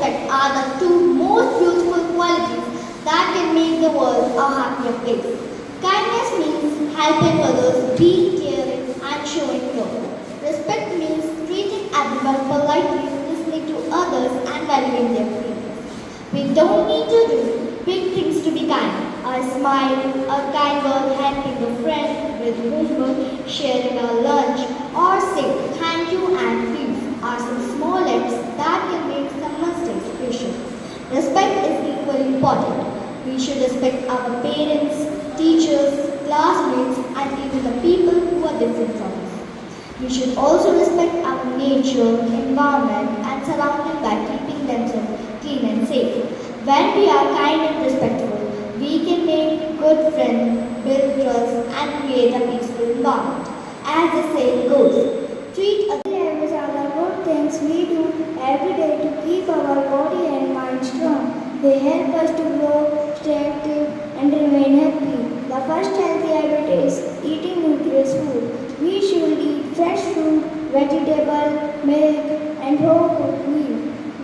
respect are the two most beautiful qualities that can make the world a happier place. Kindness means helping others, being caring, and showing love. Respect means treating everyone politely, listening to others, and valuing their feelings. We don't need to do big things to be kind. A smile, a kind word helping a friend with homework, sharing our lunch, or saying thank you and please are some small acts that can make someone's day special. Respect is equally important. We should respect our parents, teachers, classmates, and even the people who are different from us. We should also respect our nature, environment, and surroundings by keeping themselves clean and safe. When we are kind and respectful, we can make good friends, build trust, and create a peaceful environment. As the saying goes, treat others. Habits are the good things we do every day to keep our body and mind strong. They help us to grow, stay active, and remain happy. The first healthy habit is eating nutritious food. We should eat fresh fruit, vegetable, milk, and whole cooked meat.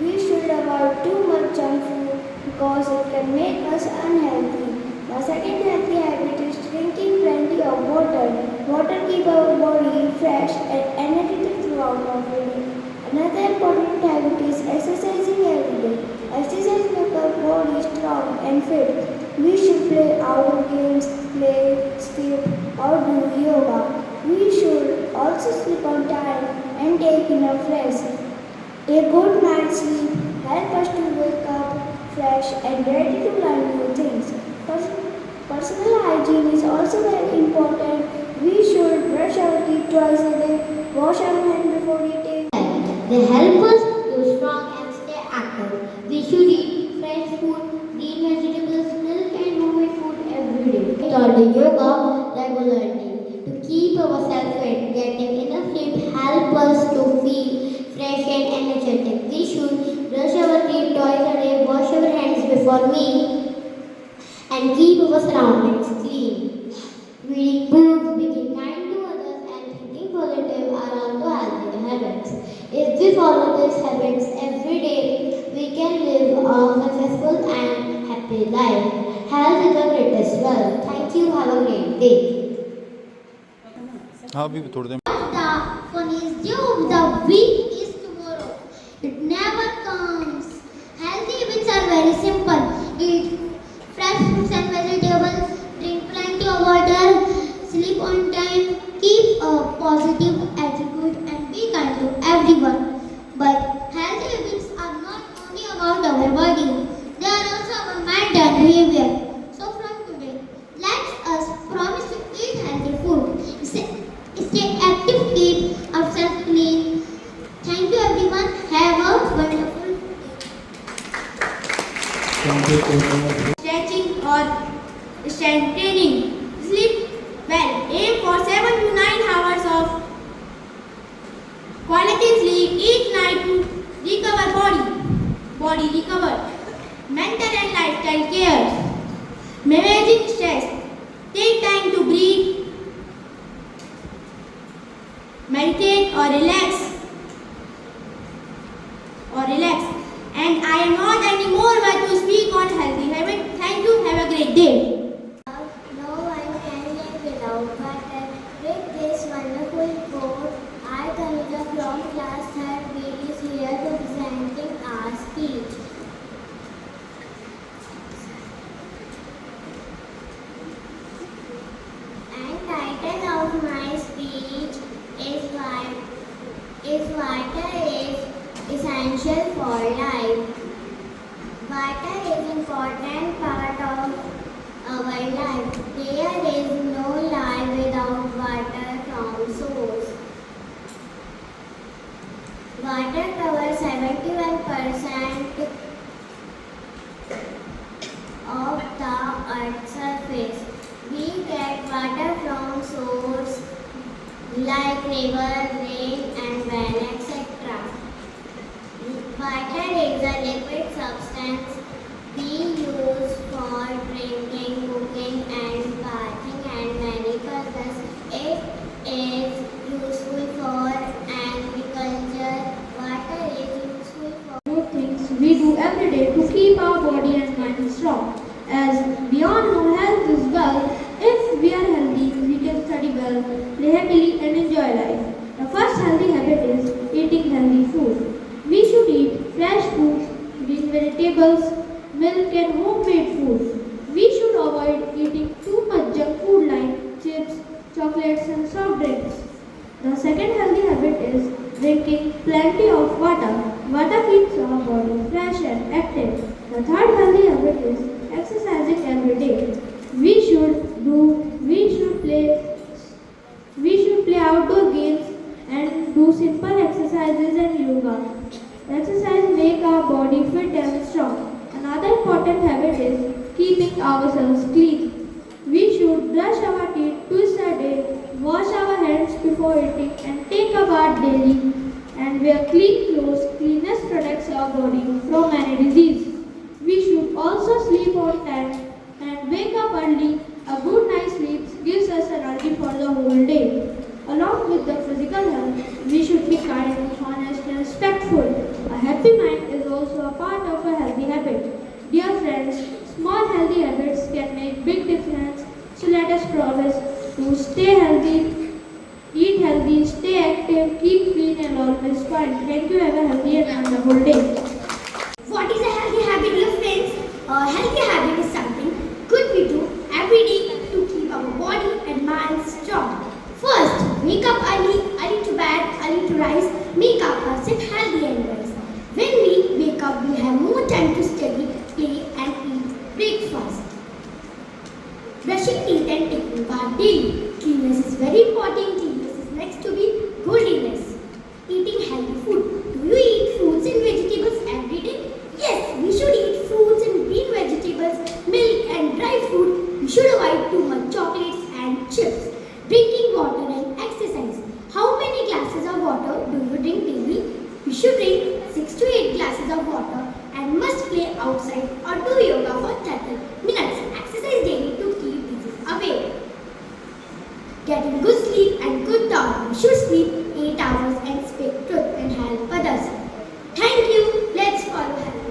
We should avoid too much junk food because it can make us unhealthy. The second healthy habit is drinking plenty of water. Water keeps our body fresh and energetic throughout the day. Another important habit is exercising every day. Exercise makes our body strong and fit. We should play outdoor games, play, skip, or do yoga. We should also sleep on time and take enough rest. A good night's sleep helps us to wake up fresh and ready to learn new things. Personal hygiene is also very important. We should brush our teeth twice a day, wash our hands before eating. They help us to strong and stay active. We should eat fresh food, green vegetables, milk and homemade food every day. Start the yoga regularly to keep ourselves fit. Getting enough sleep help us to feel fresh and energetic. We should brush our teeth twice a day, wash our hands before meal, and keep our surroundings clean. Reading books, being kind to others, and thinking positive are also healthy habits. If we follow these habits every day, we can live a successful and happy life. Health is the greatest wealth. Thank you. Have a great day. हाँ अभी थोड़ी देर The funniest day of the week is tomorrow. It never comes. Healthy habits are very simple. Eat fresh fruits and vegetables, drink plenty of water, sleep on time, keep a positive attitude, and be kind to everyone. But healthy habits are not only about our body, they are also our mind and behavior. So from today, let us promise to eat healthy food. Stay active, keep ourselves clean. Thank you everyone. Have a wonderful Stretching or strength training. Sleep well. Aim for 7 to 9 hours of quality sleep each night to recover body recover. Mental and lifestyle care. Managing stress. Take time to breathe, meditate or relax. And I am not anymore but to speak on healthy habits. Thank you. Have a great day. No one can live without water. With this wonderful quote, I Kanika from class 3rd B is here to presenting our speech. And title of my speech is water is essential for life. Water is important part of our life. There is no life without water from source. Water covers 71% of the earth's surface. We get water from source like river, rain and well, etc. Water is a liquid substance we use for drinking, cooking and bathing and many purposes. It is useful for agriculture. Water is useful for Many things we do every day to keep our body and mind strong. As we all know, health is wealth. If we are healthy, we can study well, play happily, and enjoy life. The first healthy habit is eating healthy food. We should eat fresh fruits, green vegetables, milk, and homemade food. We should avoid eating too much junk food like chips, chocolates, and soft drinks. The second healthy habit is drinking plenty of water. Water keeps our body fresh and active. The third healthy habit is exercising every day. We should play outdoor games and do simple exercises and yoga. Exercise make our body fit and strong. Another important habit is keeping ourselves clean. We should brush our teeth twice a day, wash our hands before eating, and take a bath daily. And wear clean clothes. Cleanliness protects our body from any disease. We should also sleep on time and wake up early. A good night's sleep gives us energy for the whole day. Along with the physical health, we should be kind, honest, and respectful. A happy mind is also a part of a healthy habit. Dear friends, small healthy habits can make big difference. So let us promise to stay healthy, eat healthy, stay active, keep clean, and always smile. Thank you. Have a healthy and wonderful day. What is a healthy habit, dear friends? A healthy habit is something good we do every day to keep our body and mind strong. First, wake up early to bed, early to rise, make our person healthy and wise. When we wake up, we have more time to study, play, and eat breakfast. Brushing teeth and taking bath daily. Cleanliness is very important. Cleanliness is next to be godliness. Eating healthy food. Do you eat fruits and vegetables every day? Yes, we should eat fruits and green vegetables, milk and dry fruit. We should avoid too much chocolates and chips. Drinking water and exercise. How many glasses of water do you drink daily? We should drink 6 to 8 glasses of water and must play outside or do yoga for 30 minutes. Exercise daily to keep disease away. Getting good sleep and good thought. We should sleep 8 hours and speak truth and help others. Thank you. Let's follow health.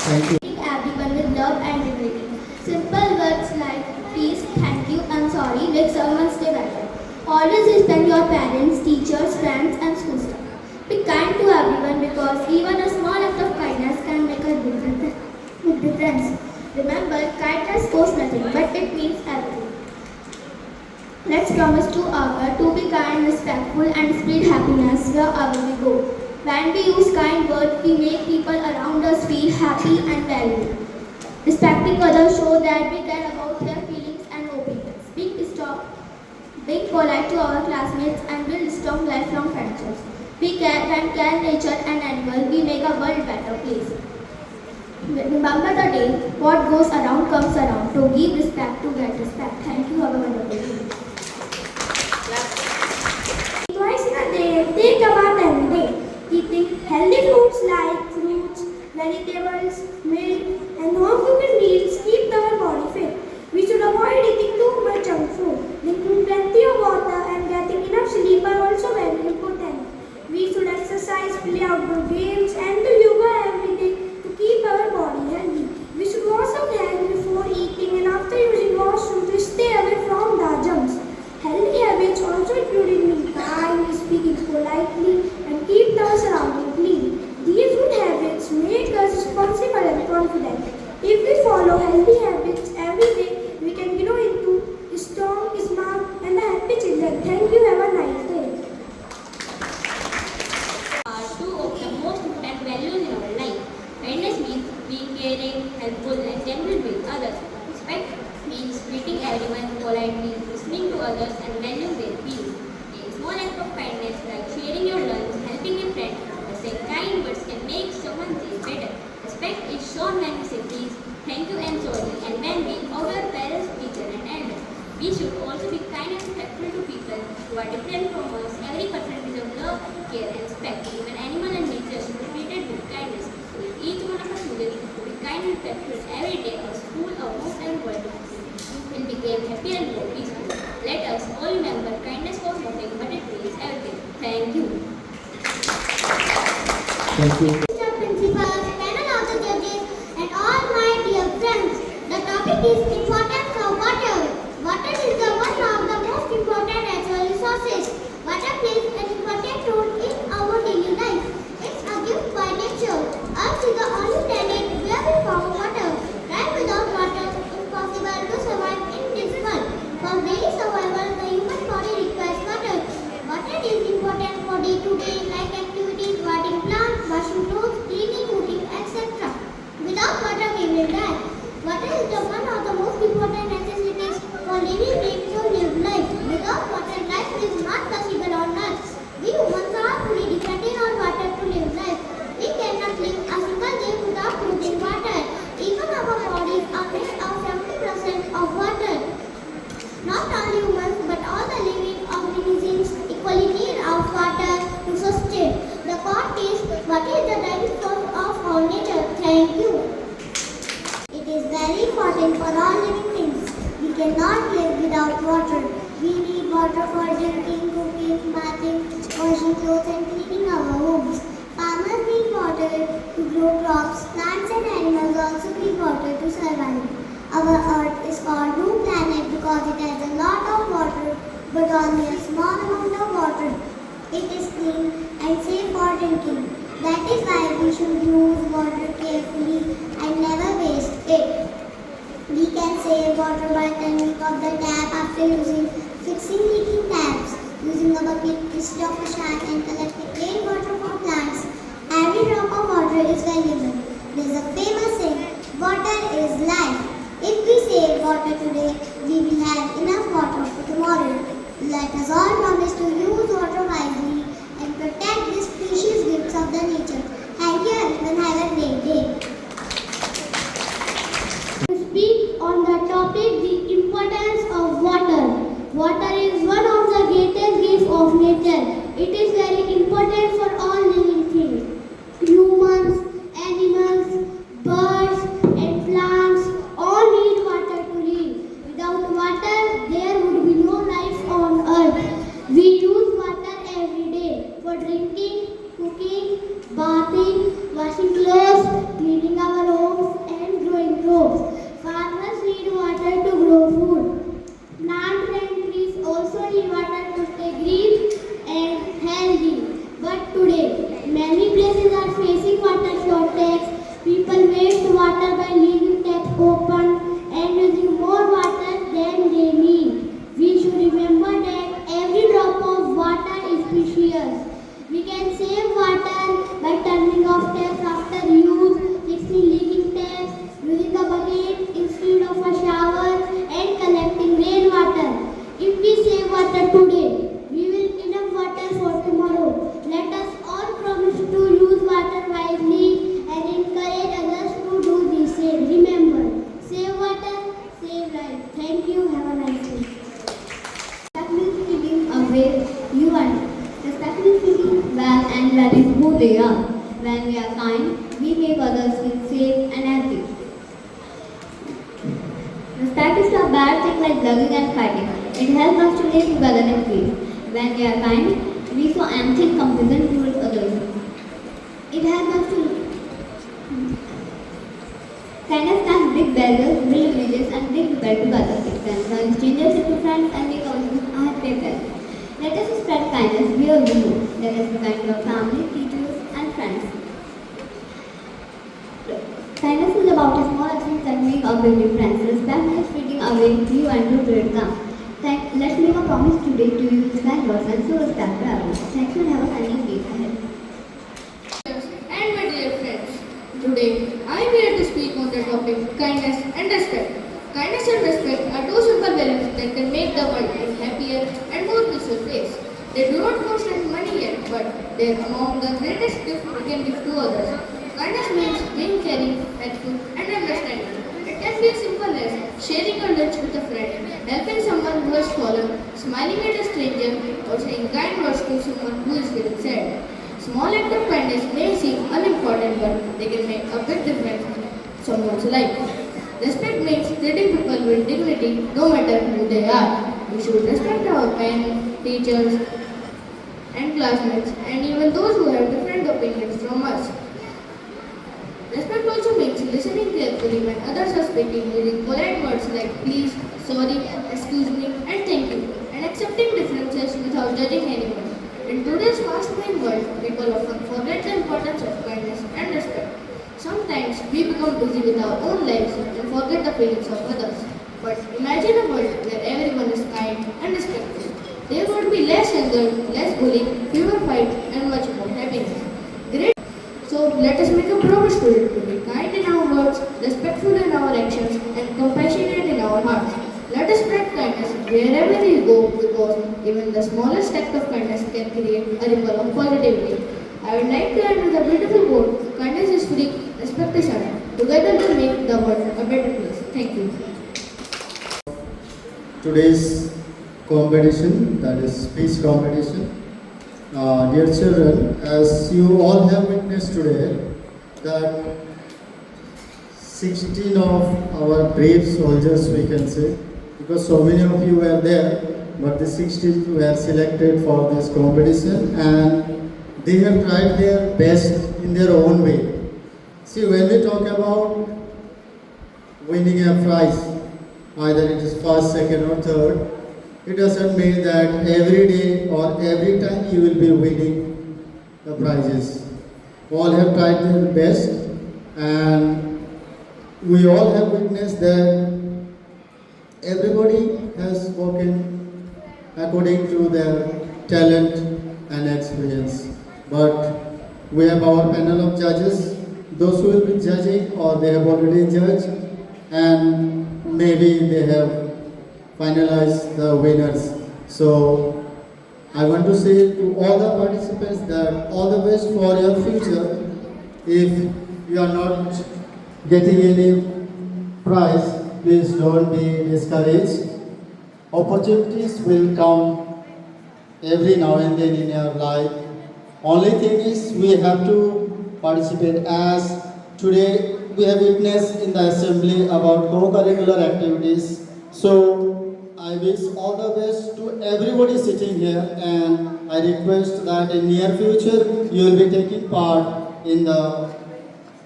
Thank you. Treat everyone with love and dignity. Simple words like please, thank you, and sorry make someone's day better. Always respect your parents, teachers, friends, and school staff. Be kind to everyone because even a small act of kindness can make a big difference. Remember, kindness costs nothing, but it means everything. Let's promise to be kind, respectful, and spread happiness wherever we go. When we use kind words, we make people around us feel happy and valued. Respecting others shows that we care about their feelings and opinions. Being polite to our classmates and build strong lifelong friendships. We care and care nature and animals. We make a world better place. Remember the day, what goes around comes around. To give respect, to get respect. Thank you. Have a wonderful day. Twice in a day, take a bath every day. Eating healthy foods like fruits, vegetables, milk, and home-cooked meals keep our body fit. We should avoid eating too much junk food. Drinking plenty of water and getting enough sleep are also very important. We should exercise, play outdoor games, and do yoga every day to keep our body healthy. We should wash our hands before eating and after using washroom to stay away from the germs. Healthy habits also include being kind, speaking politely, and keep our surroundings clean. These good habits make us responsible and confident. If we follow healthy habits every day, we can grow into strong, smart, and happy children. Thank you. Have a nice day. Are two of the most important values in our life. Kindness means being caring, helpful, and gentle with others. Respect means treating everyone politely, listening to others, and valuing their feelings. A small act of kindness like sharing your lunch, helping a friend, or saying kind words can make someone's day better. Respect is shown when we say please, thank you, and sorry, and when we obey parents, teachers, and elders. We should also be kind and respectful to people who are different from us. Every person deserves love, care, and respect. Even animals and nature should be treated with kindness. If each one of us chooses to be kind and respectful every day, our school, our home, and world will become happier and more peaceful. Let us all remember kindness costs nothing, but it means everything. Thank you. Thank you. Mr. Principal, panel of the judges, and all my dear friends. The topic is importance of water. Water is the one of the most important natural resources. Water plays an important role in our daily life. It's a gift by nature. Earth is the only planet where we found water. Life without water is impossible to survive in this world. For daily survival, the human body requires water. Water is important for day-to-day life activities, watering plants, washing clothes, cleaning, cooking, etc. Without water, we will die. Water is the one of the most important necessities for living beings to live life. Without water, life is not possible on earth. We humans are fully dependent on water to live life. We cannot live a single day without using water. Even our bodies are made of 70% of water. Not only humans, but all the living organisms equally need of water to sustain. The part is, what is the driving force of our nature? Thank you. It is very important for all living things. We cannot live without water. We need water for drinking, cooking, bathing, washing clothes and cleaning our homes. Farmers need water to grow crops. Plants and animals also need water to survive. Our earth is called blue planet because it has a lot of water but only a small amount of water. It is clean and safe for drinking. That is why we should use water carefully and never waste it. We can save water by turning off the tap after using, fixing leaking taps, using a bucket instead of a shower and collecting rainwater for plants. Every drop of water is valuable. There is a famous saying, water is life. If we save water today, we will have enough water for tomorrow. Let us all promise to use water wisely and protect these precious gifts of the nature. Thank you everyone. Have a great day. To speak on the topic, the importance of water. Water is one of the greatest gifts of nature. It is very important for all living things. Humans, animals, birds and plants all need water to live. Without water, there would be no life on earth. We use water every day for drinking, cooking, bathing, washing clothes, cleaning our homes and growing crops. Farmers need water to grow food. Plants and trees also need water to stay green and healthy. But today, many places are facing water shortage. People waste water by leaving taps open and using more water than they need. We should remember that every drop of water is precious. We can save water by turning off taps after use, fixing leaking taps, using a bucket instead of a shower, and collecting rainwater. If we save water today, we will enough water for tomorrow. Let us all promise to use water wisely and encourage others to do the same. Remember, save water, save life. Thank you. Have a nice day. Respect means giving away you and respect means thinking well and valuing who they are. When we are kind, we make others feel safe and happy. Respect is a bad thing like loving and fighting. It helps us to live together in peace. When we are kind, we show empathy and compassion towards others. It helps us to kindness can break barriers, build bridges, and bring people together. It can turn strangers into friends and make our lives a happy place. Let us spread kindness where we go. Let us be kind to our family, teachers, and friends. Kindness is about small actions that make a big difference. Respect means treating away you and to treat them. Let's make a promise today to use kind words and so respect others. Thank you and have a sunny day ahead. And my dear friends, today I am here to speak on the topic kindness and respect. Kindness and respect are two simple values that can make the world a happier and more peaceful place. They do not cost any money yet, but they are among the greatest gifts we can give to others. Kindness means being caring, helpful, and understanding. It can be as simple as sharing a lunch with a friend, helping someone who has fallen, smiling at a stranger, or saying kind words to someone who is feeling sad. Small acts of kindness may seem unimportant, but they can make a big difference in someone's life. Respect means treating people with dignity no matter who they are. We should respect our parents, teachers, and classmates, and even those who have different opinions from us. listening carefully when others are speaking, using polite words like please, sorry, excuse me, and thank you, and accepting differences without judging anyone. In today's fast-moving world, people often forget the importance of kindness and respect. Sometimes we become busy with our own lives and forget the feelings of others. But imagine a world where everyone is kind and respectful. There would be less anger, less bullying, fewer fights, and much more happiness. Great. So let us make a promise to be kind in our words, respectful in our actions, and compassionate in our hearts. Let us spread kindness wherever we go because even the smallest act of kindness can create a ripple of positivity. I would like to end with a beautiful quote: kindness is free, respect is earned. Together we make the world a better place. Thank you. Today's competition, that is speech competition. Dear children, as you all have witnessed today, that 16 of our brave soldiers, we can say, because so many of you were there, but the 16 were selected for this competition and they have tried their best in their own way. See, when we talk about winning a prize, either it is first, second or third, it doesn't mean that every day or every time you will be winning the prizes. All have tried their best and we all have witnessed that everybody has spoken according to their talent and experience. But we have our panel of judges, those who will be judging or they have already judged and maybe they have finalized the winners. So I want to say to all the participants that all the best for your future. If you are not getting any prize, please don't be discouraged. Opportunities will come every now and then in your life. Only thing is we have to participate, as today we have witnessed in the assembly about co-curricular activities. So I wish all the best to everybody sitting here and I request that in near future you will be taking part in the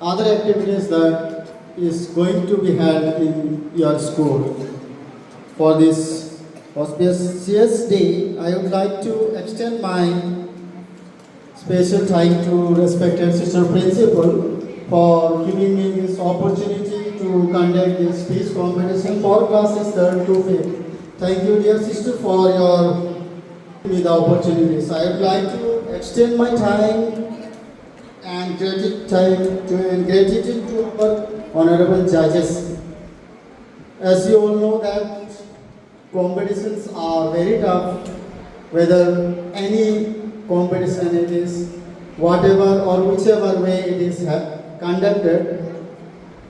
other activities that is going to be held in your school. For this auspicious day, I would like to extend my special thanks to respected Sister Principal for giving me this opportunity to conduct this speech competition for classes 3rd to 5th. Thank you, dear sister, for your giving me the opportunities. I would like to extend my time and gratitude to our honorable judges. As you all know that competitions are very tough, whether any competition it is, whatever or whichever way it is conducted,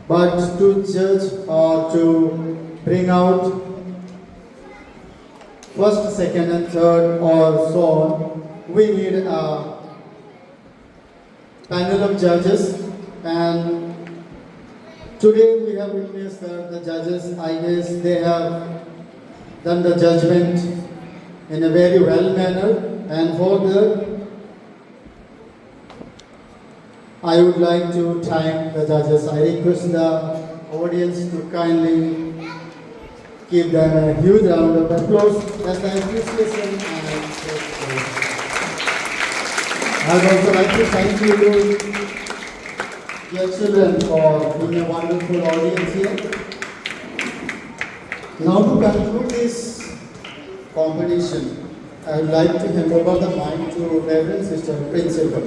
but to judge or to bring out first, second and third or so on, we need a panel of judges. And today we have witnessed that the judges, I guess they have done the judgment in a very well manner, and for that I would like to thank the judges. I request the audience to kindly give them a huge round of applause as the appreciation and support. I would also like to thank you, dear children, for being a wonderful audience here. Now to conclude this competition, I would like to hand over the mic to Reverend Sister Principal.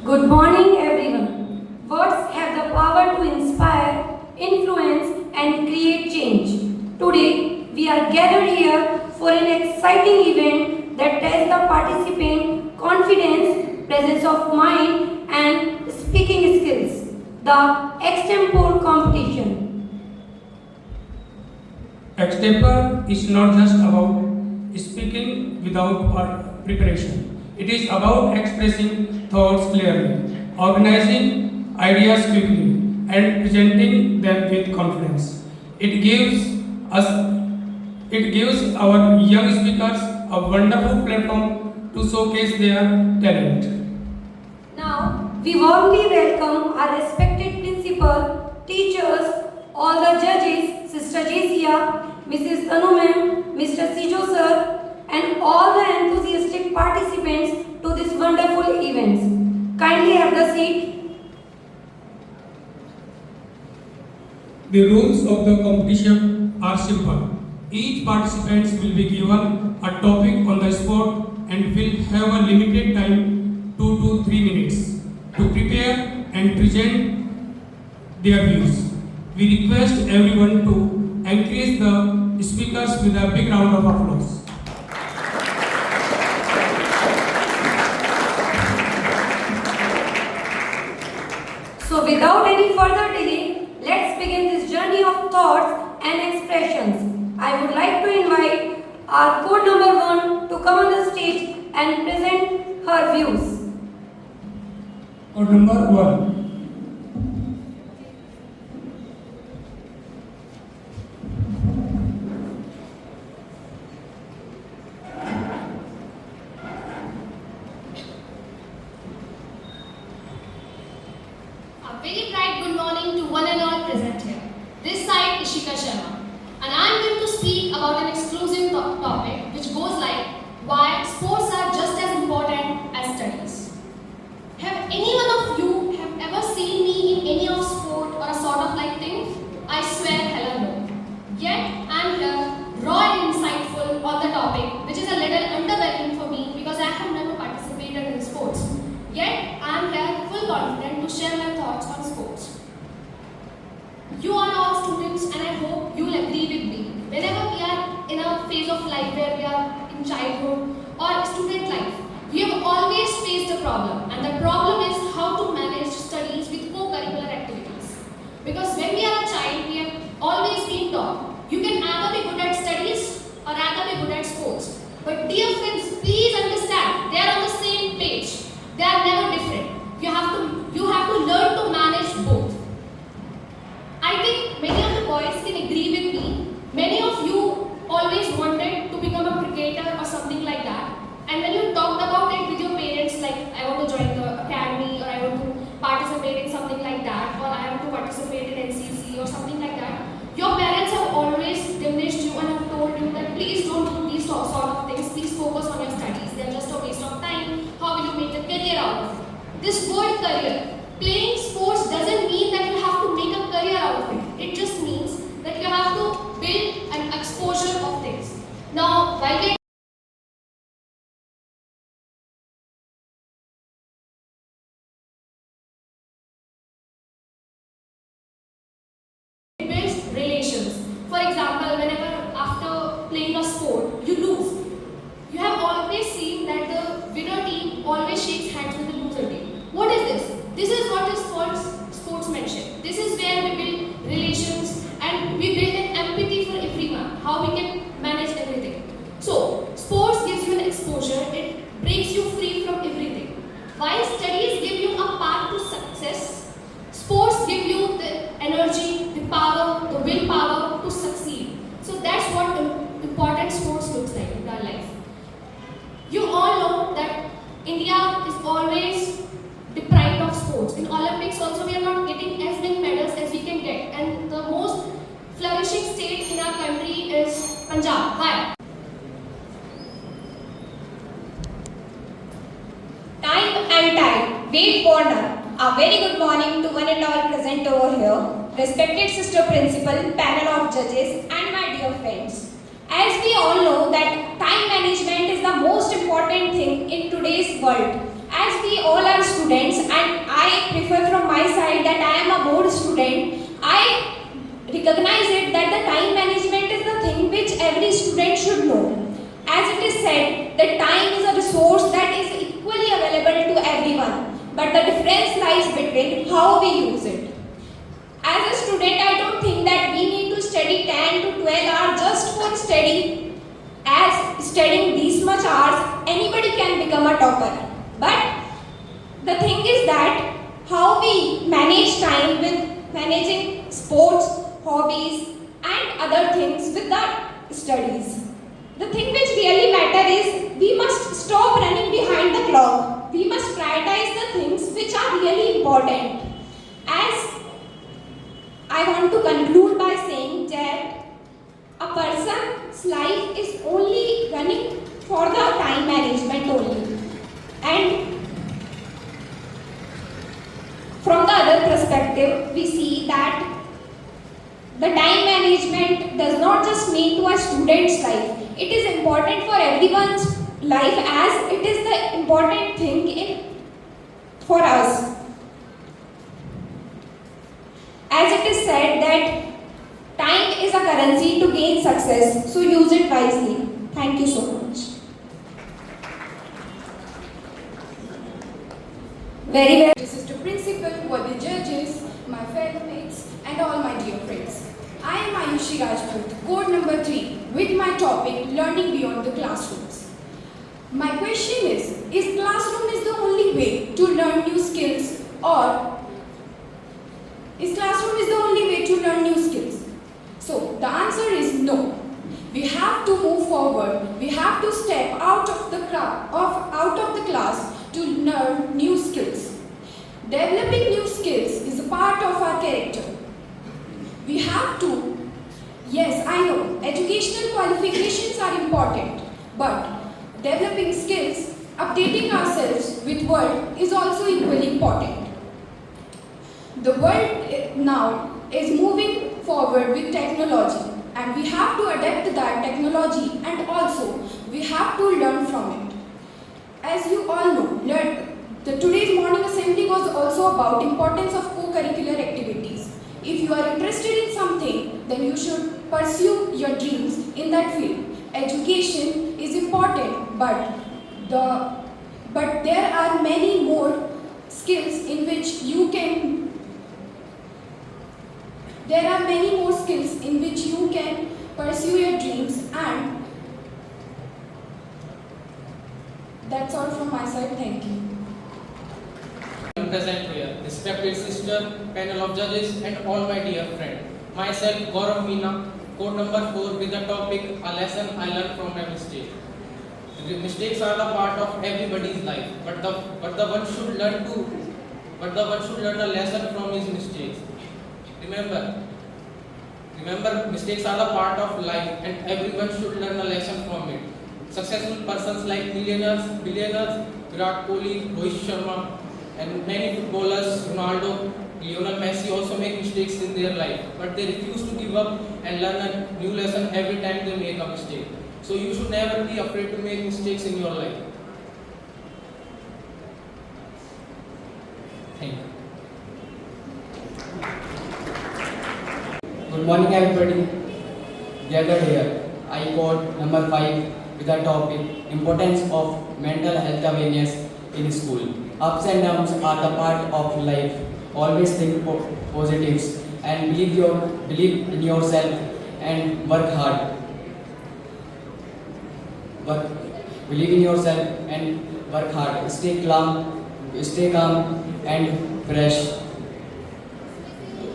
Good morning, everyone. Words have the power to inspire, influence, and create change. Today, we are gathered here for an exciting event that tests the participant confidence, presence of mind, and speaking skills. The extempore competition. Extempore is not just about speaking without preparation. It is about expressing thoughts clearly, organizing ideas quickly, and presenting them with confidence. It gives us. It gives our young speakers a wonderful platform to showcase their talent. Now, we warmly welcome our respected principal, teachers, all the judges, Sister Jessica, Mrs. Tanu ma'am, Mr. Sijo sir, and all the enthusiastic participants to this wonderful event. Kindly have the seat. The rules of the competition are simple. Each participant will be given a topic on the spot and will have a limited time, 2 to 3 minutes, to prepare and present their views. We request everyone to encourage the speakers with a big round of applause. So without any further delay, let's begin this journey of thoughts and expressions. I would like to invite our code number 1 to come on the stage and present her views. Code number 1. A very bright good morning to one and all present here. This side is Shika Sharma, and I am going to speak about an exclusive topic which goes like why sports are just as important as studies. Have any one of you have ever seen me in any of sport or a sort of like thing? I swear hell no. Yet I am here raw and insightful on the topic, which is a little underwhelming for me because I have never participated in sports. Yet I am here full confident to share my thoughts on sports. You are all students and I hope you will agree with me. Whenever we are in a phase of life where we are in childhood or student life, we have always faced a problem, and the problem is how to manage studies with co-curricular activities. Because when we are a child, we have always been taught you can either be good at studies or either be good at sports. But dear friends, please understand, they are on the same page. They are never different. You have to learn to manage both. I think many of the boys can agree with me. Many of you always wanted to become a cricketer or something like that. And when you talked about it with your parents, like I want to join the academy or I want to participate in something like that or I want to participate in NCC or something like that, your parents have always diminished you and have told you that please don't do these sort of things, please focus on your studies, they are just a waste of time, how will you make a career out of it? This word career, playing sports doesn't mean that you have to make a career out of it, it just means that you have to build an exposure of things. Now, while we builds relations. For example, whenever after playing a sport, you lose. You have always seen that the winner team always shakes hands with the loser team. What is this? This is what is called sportsmanship. This is where we build relations and we build an empathy for everyone, how we can manage everything. So, sports gives you an exposure, it breaks you free from everything. While studies give you a path to success, sports give you the energy, the power, the willpower to succeed. So that's what important sports looks like in our life. You all know that India is always deprived of sports. In Olympics also we are not getting as many medals as we can get. And the most flourishing state in our country is Punjab. Why? Time and tide, wait for none. A very good morning to one and all present over here, respected sister principal, panel of judges and my dear friends. As we all know that time management is the most important thing in today's world. As we all are students and I prefer from my side that I am a board student, I recognize it that the time management is the thing which every student should know. As it is said, that time is a resource that is equally available to everyone, but the difference lies between how we use it. As a student, I don't think that we need to study 10 to 12 hours just for study. As studying these much hours, anybody can become a topper. But the thing is that how we manage time with managing sports, hobbies and other things with the studies. The thing which really matter is we must stop running behind the clock. We must prioritize the things which are really important. As I want to conclude by saying that a person's life is only running for the time management only. And from the other perspective, we see that the time management does not just mean to a student's life. It is important for everyone's life as it is the important thing for us. As it is said that time is a currency to gain success, so use it wisely. Thank you so much. Very well. Assistant Principal, worthy judges, my fellow mates, and all my dear friends. I am Ayushi Rajput, code number 3, with my topic Learning Beyond the Classrooms. My question is classroom is the only way to learn new skills, or is classroom is the only way to learn new skills? So the answer is no. We have to move forward. We have to step out of the class to learn new skills. Developing new skills is a part of our character. We have to, yes, I know, educational qualifications are important, but developing skills, updating ourselves with world is also equally important. The world now is moving forward with technology, and we have to adapt to that technology, and also we have to learn from it. As you all know, today's morning assembly was also about importance of co-curricular activities. If you are interested in something, then you should pursue your dreams in that field. Education is important, but there are many more skills in which you can. There are many more skills in which you can pursue your dreams, and that's all from my side. Thank you. Present here, respected sister, panel of judges, and all my dear friend. Myself, Gaurav Meena, code number 4, with the topic A Lesson I Learned from My Mistake. The mistakes are the part of everybody's life, but the one should learn a lesson from his mistakes. Remember, mistakes are the part of life, and everyone should learn a lesson from it. Successful persons like millionaires, billionaires, Virat Kohli, Rohit Sharma, and many footballers, Ronaldo, Lionel Messi also make mistakes in their life, but they refuse to give up and learn a new lesson every time they make a mistake. So you should never be afraid to make mistakes in your life. Thank you. Good morning everybody. Gathered here, I code number 5 with the topic Importance of Mental Health Awareness in School. Ups and downs are the part of life. Always think positives and believe in yourself and work hard. Believe in yourself and work hard. Stay calm and fresh.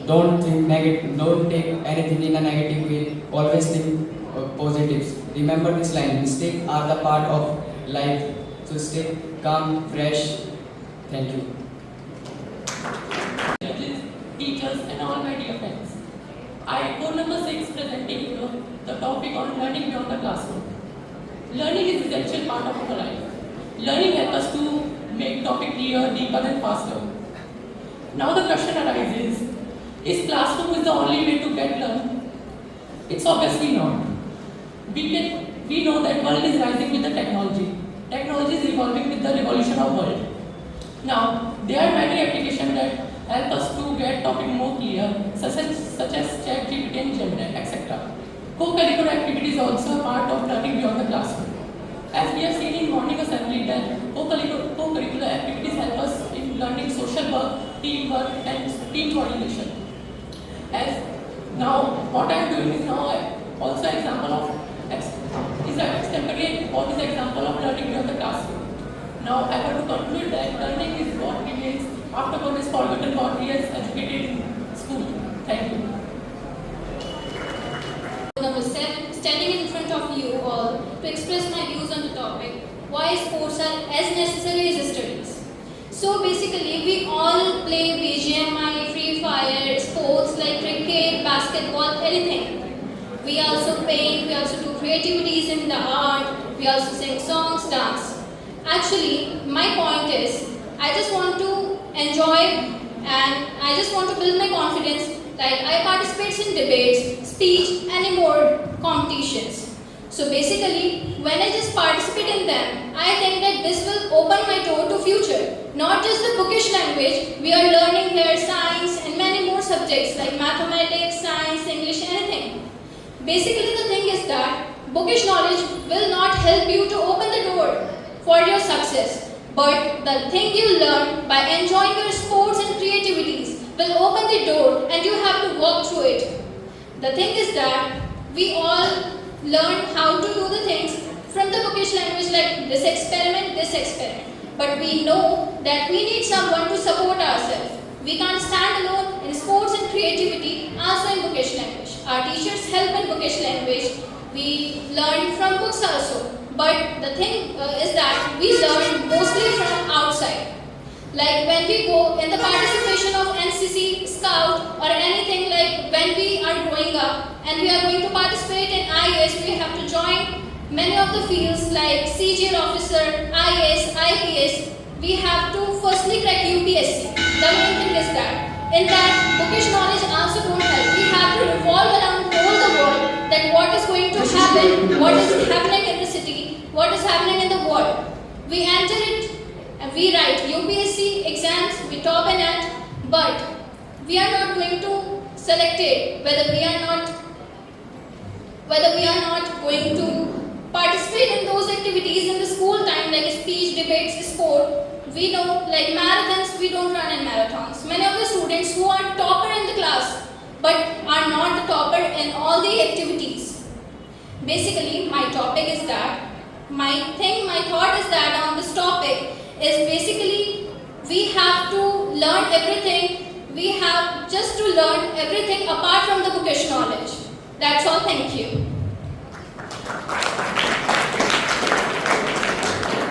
Don't think negative. Don't take anything in a negative way. Always think positives. Remember this line: mistakes are the part of life. So stay calm, fresh. Thank you. Judges, teachers, and all my dear friends. I code number 6 presenting you the topic on learning beyond the classroom. Learning is an essential part of our life. Learning helps us to make topic clearer, deeper, and faster. Now the question arises: is classroom is the only way to get learn? It's obviously not. We know that world is rising with the technology. Technology is evolving with the revolution of world. Now, there are many applications that help us to get topic more clear, such as ChatGPT and Gemini, etc. Co-curricular activity is also a part of learning beyond the classroom. As we have seen in morning assembly that co-curricular activities help us in learning social work, teamwork, and team coordination. As now, what I am doing is now also example of example of learning beyond the classroom. Now I want to conclude that learning is what remains after one is forgotten what we are educated in school. Thank you. standing in front of you all to express my views on the topic, why sports are as necessary as studies. So basically, we all play BGMI, Free Fire, sports like cricket, basketball, anything. We also paint, we also do creativities in the art, we also sing songs, dance. Actually, my point is, I just want to enjoy and I just want to build my confidence. Like I participate in debates, speech, and more competitions. So basically, when I just participate in them, I think that this will open my door to future. Not just the bookish language, we are learning here science and many more subjects like mathematics, science, English, anything. Basically, the thing is that bookish knowledge will not help you to open the door for your success. But the thing you learn by enjoying your sports and creativities will open the door and you have to walk through it. The thing is that we all learn how to do the things from the bookish language like this experiment. But we know that we need someone to support ourselves. We can't stand alone in sports and creativity, also in bookish language. Our teachers help in bookish language. We learn from books also. But the thing is that we learn mostly from outside. Like when we go in the participation of NCC, Scout or anything, like when we are growing up and we are going to participate in IAS, we have to join many of the fields like CGL officer, IAS, IPS. We have to firstly crack UPSC. The main thing is that in that bookish knowledge also don't help. We have to revolve around all the world that what is going to happen, what is happening in the city, what is happening in the world. We enter it and we write UPSC exams, we top in it, but we are not going to select it whether we are not going to participate in those activities in the school time like speech, debates, sport. We know like marathons, we don't run in marathons. Many of the students who are topper in the class but are not the topper in all the activities. Basically, my topic is that, my thought is that on this topic is basically we have to learn everything. We have just to learn everything apart from the bookish knowledge. That's all. Thank you.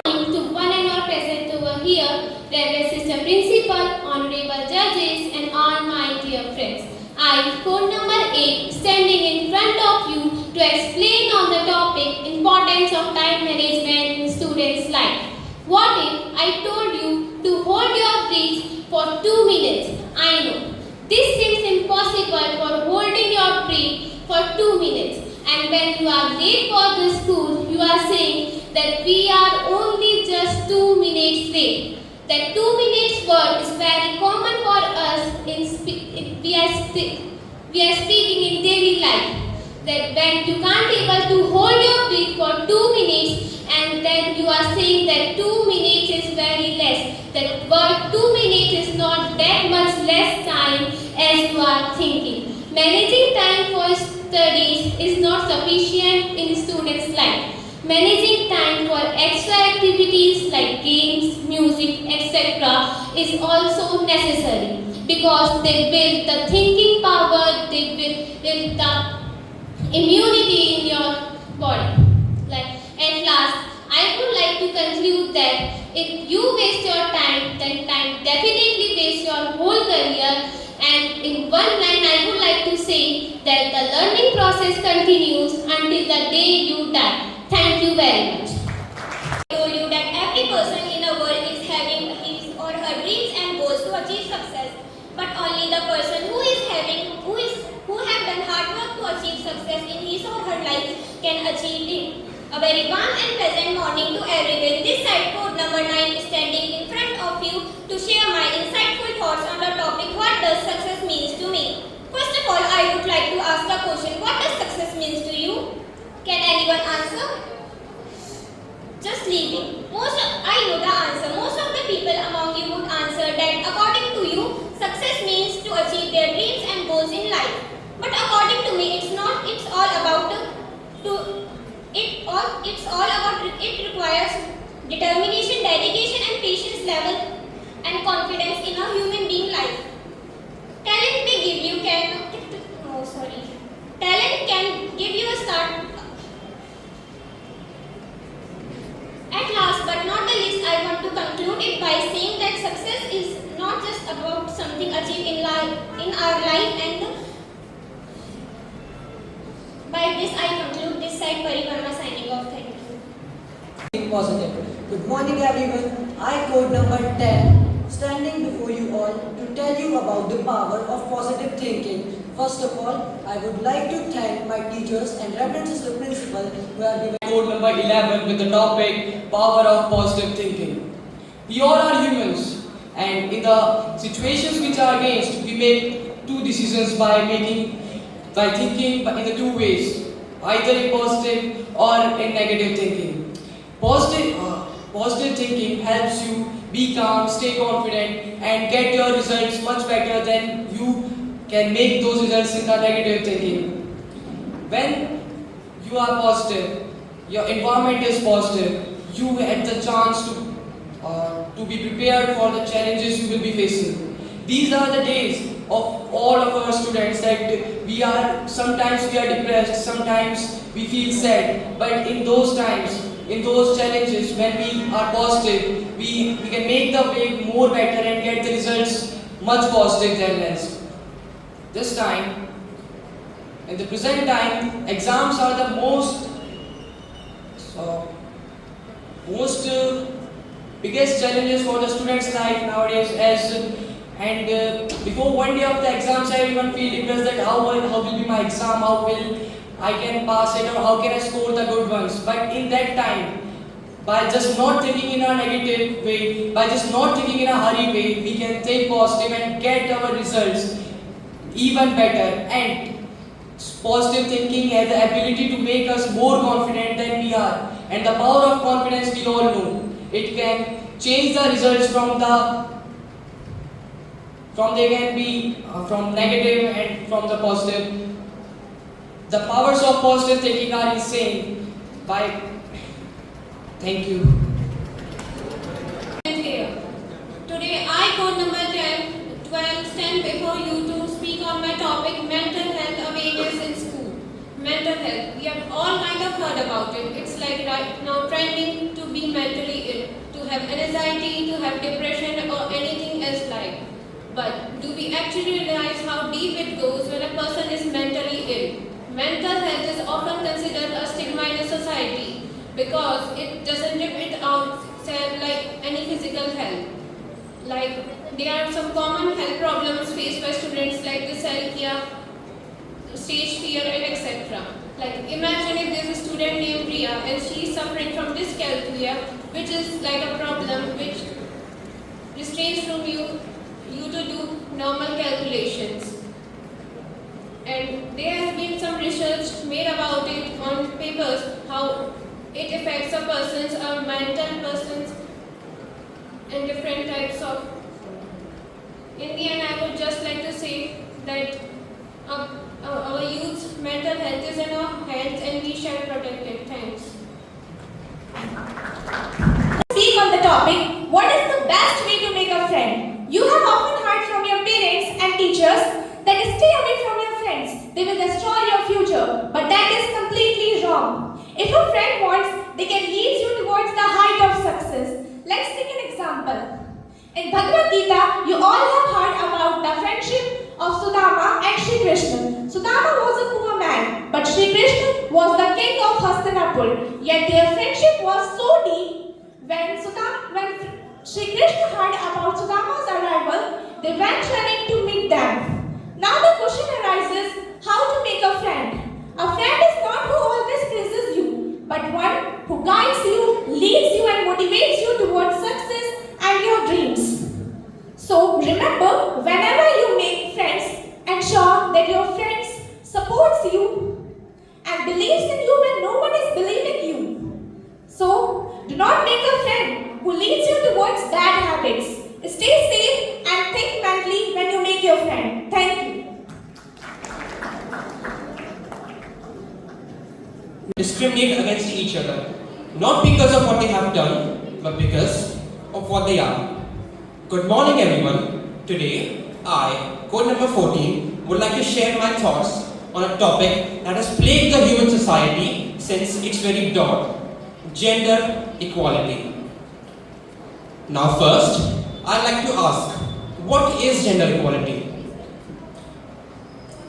To one and all present over here, Reverend Sister Principal, Honorable Judges, and all my dear friends. I, code number 8, standing in front of you to explain on the topic importance of time management in students' life. What if I told you to hold your breath for 2 minutes? I know this seems impossible for holding your breath for 2 minutes. And when you are late for the school, you are saying that we are only just 2 minutes late. That 2 minutes word is very common for us we are speaking in daily life. That when you can't able to hold your breath for 2 minutes and then you are saying that 2 minutes is very less. That word 2 minutes is not that much less time as you are thinking. Managing time for studies is not sufficient in students' life. Managing time for extra activities like games, music, etc. is also necessary because they build the thinking power, they build the immunity in your body. Like at last, I would like to conclude that if you waste your time, then time definitely wastes your whole career. And in one line, I would like to say that the learning process continues until the day you die. Thank you very much. I told you that every person in the world is having his or her dreams and goals to achieve success, but only the person who have done hard work to achieve success in his or her life can achieve it. A very warm and pleasant morning to everyone. This side code number 9 is standing in front of you to share my insightful thoughts on the topic what does success means to me. First of all, I would like to ask the question, what does success means to you? Can anyone answer? Just leaving. I know the answer. Most of the people among you would answer that according to you, success means to achieve their dreams and goals in life. But according to me, it's not. It requires determination, dedication, and patience level and confidence in a human being life. Talent can give you a start. At last but not the least, I want to conclude it by saying that success is not just about something achieved in our life, and by this I conclude this side. Parivarma signing off. Thank you. Think positive. Good morning everyone. I code number 10, standing before you all to tell you about the power of positive thinking. First of all, I would like to thank my teachers and references to principal who have given Code number 11 with the topic Power of Positive Thinking. We all are humans, and in the situations which are against, we make two decisions by thinking in the two ways, either in positive or in negative thinking. Positive thinking helps you be calm, stay confident, and get your results much better than you can make those results in the negative thinking. When you are positive, your environment is positive, you have the chance to be prepared for the challenges you will be facing. These are the days of all of our students that sometimes we are depressed, sometimes we feel sad, but in those times, in those challenges, when we are positive, we can make the way more better and get the results much positive than less. This time, in the present time, exams are the biggest challenges for the students' life nowadays. Before one day of the exams, everyone feel depressed that how will be my exam, how will I can pass it, or how can I score the good ones. But in that time, by just not thinking in a negative way, by just not thinking in a hurry way, we can think positive and get our results even better. And positive thinking has the ability to make us more confident than we are. And the power of confidence we all know. It can change the results from negative and from the positive. The powers of positive thinking are insane. Thank you. Today I, code number 12, stand before you to speak on my topic mental health awareness in school. Mental health. We have all kind of heard about it. It's like right now trending to be mentally ill, to have anxiety, to have depression or anything else like. But do we actually realize how deep it goes when a person is mentally ill? Mental health is often considered a stigma in a society because it doesn't rip it out like any physical health. Like there are some common health problems faced by students like dyslexia, stage fear, and etc. Like imagine if there's a student named Priya and she is suffering from dyscalculia, which is like a problem which restrains from you to do normal calculations. And there has been some research made about it on papers, how it affects a person's or mental persons and different types of. In the end, I would just like to say that our youth's mental health is in our hands and we shall protect it. Thanks. Speak on the topic, what is the best way to make a friend? You have often heard from your parents and teachers that stay away from your friends. They will destroy your future. But that is completely wrong. If a friend wants, they can lead you towards the height of success. Let's take an example. In Bhagavad Gita, you all have heard about the friendship of Sudama and Shri Krishna. Sudama was a poor man, but Shri Krishna was the king of Hastinapur. Yet their friendship was so deep. When Shri Krishna heard about Sudama's arrival, they went running to meet them. Now the question arises, how to make a friend? A friend is not who always praises you, but one who guides you, leads you and motivates you towards success and your dreams. So remember, whenever you make friends, ensure that your friends supports you and believes in you when no one is believing you. So do not make a friend who leads you towards bad habits. Stay safe and think mentally when you make your friend. Thank you. Discriminate against each other, not because of what they have done, but because of what they are. Good morning everyone. Today, I, code number 14, would like to share my thoughts on a topic that has plagued the human society since its very dawn: gender equality. Now first, I'd like to ask, what is gender equality?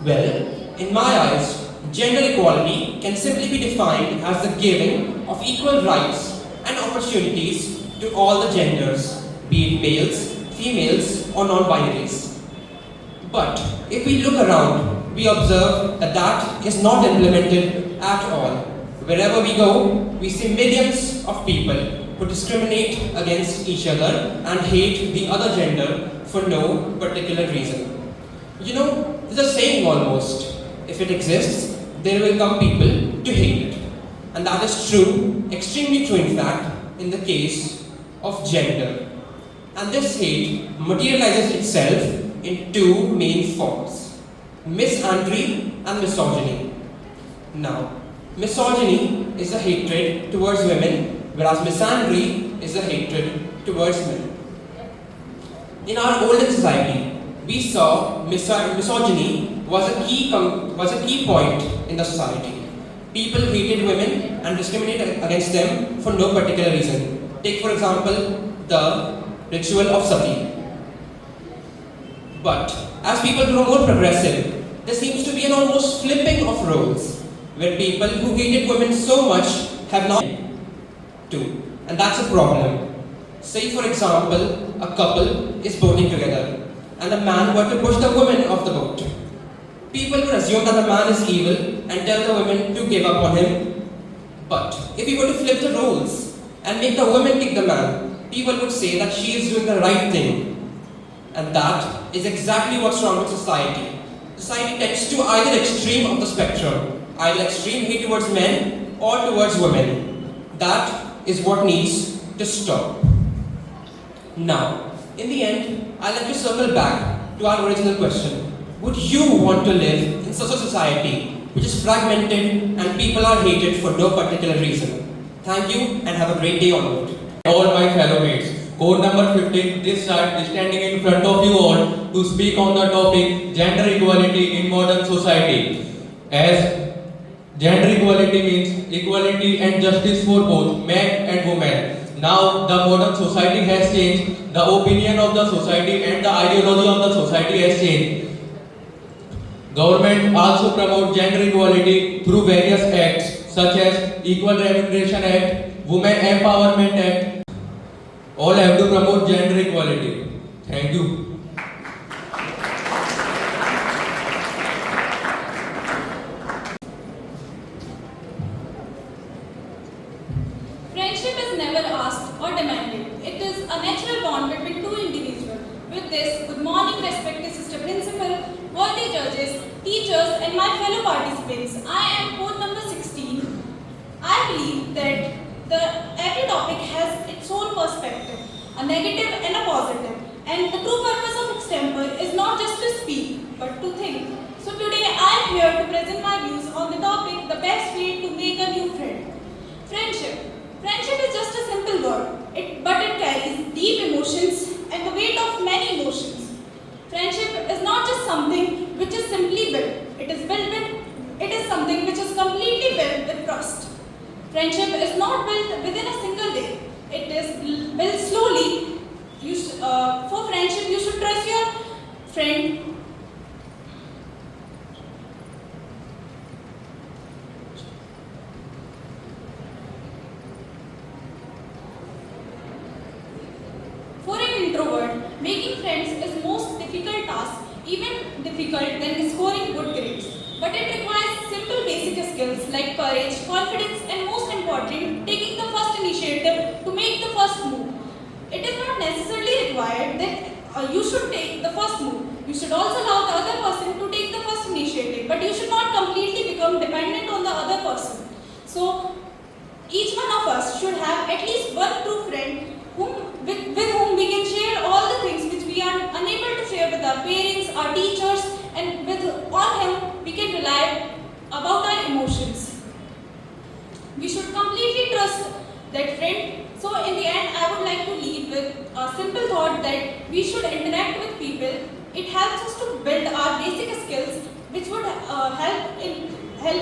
Well, in my eyes, gender equality can simply be defined as the giving of equal rights and opportunities to all the genders, be it males, females, or non-binaries. But if we look around, we observe that that is not implemented at all. Wherever we go, we see millions of people who discriminate against each other and hate the other gender for no particular reason. You know, there's a saying almost, if it exists, there will come people to hate it. And that is true, extremely true in fact, in the case of gender. And this hate materializes itself in two main forms: misandry and misogyny. Now, misogyny is a hatred towards women, whereas misandry is a hatred towards men. In our olden society, we saw misogyny was a key point in the society. People hated women and discriminated against them for no particular reason. Take for example the ritual of sati. But as people grow more progressive, there seems to be an almost flipping of roles, where people who hated women so much have now too, and that's a problem. Say for example, a couple is boating together, and a man were to push the woman off the boat. People would assume that the man is evil and tell the woman to give up on him. But if we were to flip the roles and make the woman kick the man, people would say that she is doing the right thing. And that is exactly what's wrong with society. Society tends to either extreme of the spectrum, either extreme hate towards men or towards women. That is what needs to stop. Now, in the end, I'd like to circle back to our original question. Would you want to live in such a society which is fragmented and people are hated for no particular reason? Thank you and have a great day onward. All my fellow mates, code number 15, this side is standing in front of you all to speak on the topic gender equality in modern society. As gender equality means equality and justice for both men and women. Now the modern society has changed, the opinion of the society and the ideology of the society has changed. Government also promotes gender equality through various acts such as Equal Remuneration Act, Women Empowerment Act. All have to promote gender equality. Thank you. Friendship is never asked or demanded. It is a natural bond between two individuals. With this, good morning, respected Sister Principal, worthy judges, teachers, and my fellow participants. I am code number 16. I believe that every topic has its own perspective, a negative and a positive. And the true purpose of extemper is not just to speak, but to think. So today I am here to present my views on the topic, the best way to make a new friend. Friendship. Friendship is just a simple word, but it carries deep emotions and the weight of many emotions. Friendship is not just something which is simply built. It is something which is completely built with trust. Friendship is not built within a single day. It is built slowly. For friendship, you should trust your friend. For an introvert, making friends is most difficult task, even difficult than scoring good grades. But it requires simple basic skills like courage, confidence, and most important, taking the first initiative to make the first move. It is not necessarily required that you should take the first move. You should also allow the other person to take the first initiative, but you should not completely become dependent on the other person. So, each one of us should have at least one true friend with whom we can share all the things which we are unable to share with our parents, our teachers, and on him we can rely about our emotions. We should completely trust that friend. So in the end, I would like to leave with a simple thought that we should interact with people. It helps us to build our basic skills which would help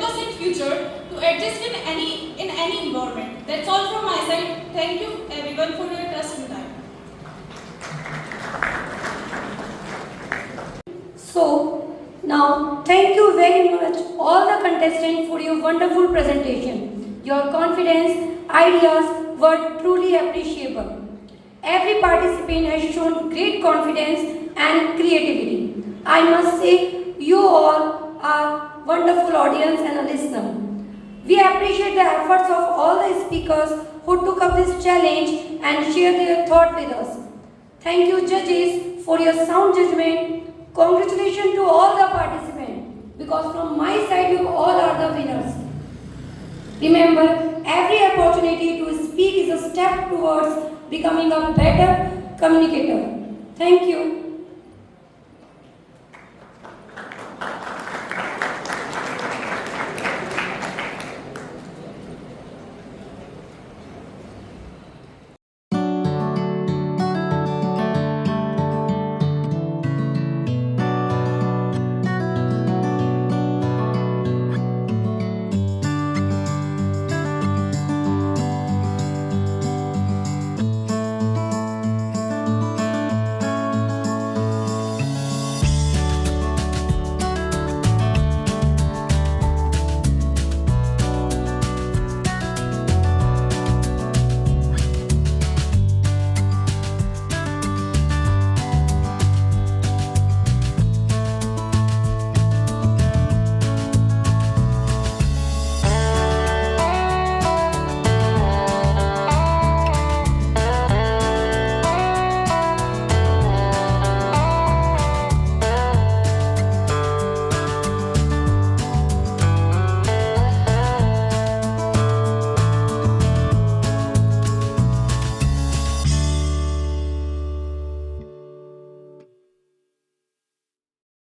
us in future to adjust in any environment. That's all from my side. Thank you everyone for your trust and time. So, now thank you very much all the contestants for your wonderful presentation. Your confidence, ideas were truly appreciable. Every participant has shown great confidence and creativity. I must say, you all are wonderful audience and a listener. We appreciate the efforts of all the speakers who took up this challenge and shared their thought with us. Thank you judges for your sound judgment. Congratulations to all the participants, because from my side you all are the winners. Remember, every opportunity to speak is a step towards becoming a better communicator. Thank you.